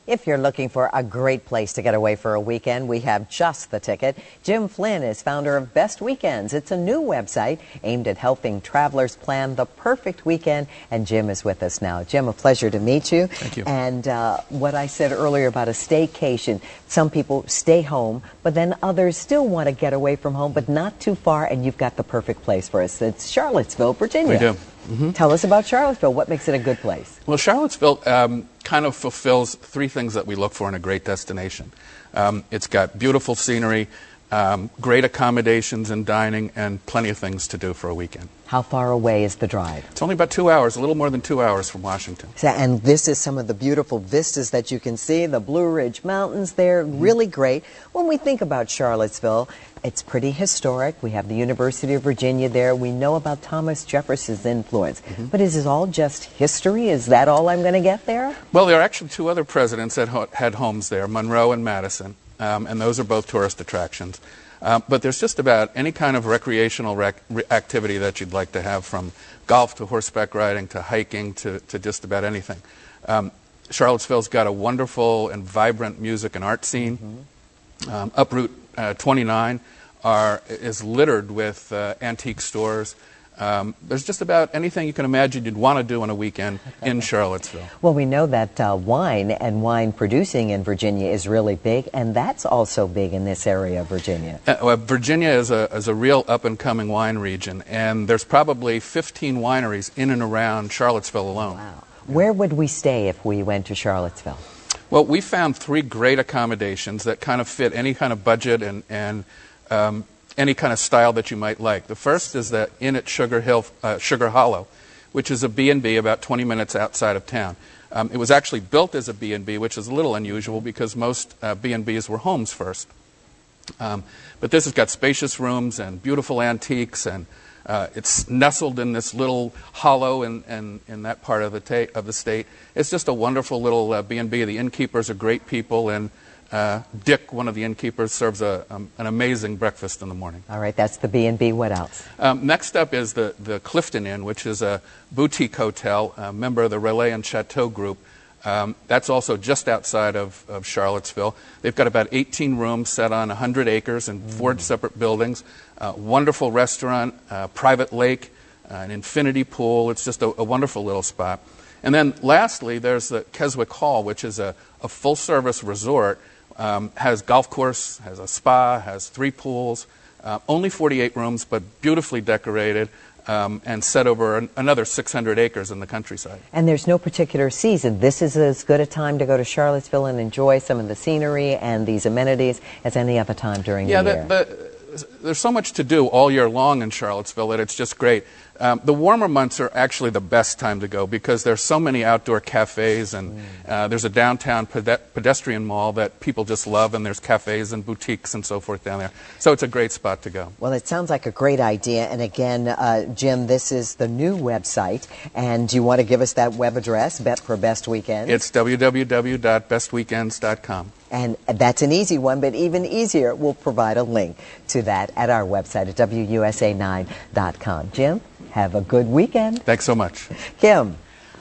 If you're looking for a great place to get away for a weekend, we have just the ticket. Jim Flynn is founder of Best Weekends. It's a new website aimed at helping travelers plan the perfect weekend, and Jim is with us now. Jim, a pleasure to meet you. Thank you. And what I said earlier about a staycation, some people stay home, but then others still want to get away from home, but not too far, and you've got the perfect place for us. It's Charlottesville, Virginia. We do. Tell us about Charlottesville. What makes it a good place? Well, Charlottesville kind of fulfills three things that we look for in a great destination. It's got beautiful scenery, great accommodations and dining, and plenty of things to do for a weekend. How far away is the drive? It's only about 2 hours, a little more than 2 hours from Washington. And this is some of the beautiful vistas that you can see, the Blue Ridge Mountains there, really great. When we think about Charlottesville, it's pretty historic. We have the University of Virginia there. We know about Thomas Jefferson's influence. But is it all just history? Is that all I'm going to get there? Well, there are actually two other presidents that had homes there, Monroe and Madison, and those are both tourist attractions. But there's just about any kind of recreational activity that you'd like to have, from golf to horseback riding to hiking to just about anything. Charlottesville's got a wonderful and vibrant music and art scene. Up Route 29 is littered with antique stores. There's just about anything you can imagine you'd want to do on a weekend in Charlottesville. Well, we know that wine and wine producing in Virginia is really big, and that's also big in this area of Virginia. Virginia is a real up-and-coming wine region, and there's probably 15 wineries in and around Charlottesville alone. Wow. Where would we stay if we went to Charlottesville? Well, we found three great accommodations that kind of fit any kind of budget and any kind of style that you might like. The first is the Inn at Sugar Hollow, which is a B&B about 20 minutes outside of town. It was actually built as a B&B, which is a little unusual because most B&Bs were homes first. But this has got spacious rooms and beautiful antiques, and it's nestled in this little hollow in that part of the state. It's just a wonderful little B&B. The innkeepers are great people, and Dick, one of the innkeepers, serves an amazing breakfast in the morning. All right, that's the B&B. What else? Next up is the Clifton Inn, which is a boutique hotel, a member of the Relais and Chateau group. That's also just outside of Charlottesville. They've got about 18 rooms set on 100 acres in 4 separate buildings. Wonderful restaurant, private lake, an infinity pool. It's just a wonderful little spot. And then lastly, there's the Keswick Hall, which is a full-service resort. Has golf course, has a spa, has 3 pools, only 48 rooms, but beautifully decorated, and set over another 600 acres in the countryside. And there's no particular season. This is as good a time to go to Charlottesville and enjoy some of the scenery and these amenities as any other time during the year. There's so much to do all year long in Charlottesville that it's just great. The warmer months are actually the best time to go because there's so many outdoor cafes, and there's a downtown pedestrian mall that people just love, and there's cafes and boutiques and so forth down there. So it's a great spot to go. Well, it sounds like a great idea. And again, Jim, this is the new website, and do you want to give us that web address for Best Weekends? It's www.bestweekends.com. And that's an easy one, but even easier, we'll provide a link to that at our website at WUSA9.com. Jim, have a good weekend. Thanks so much. Kim.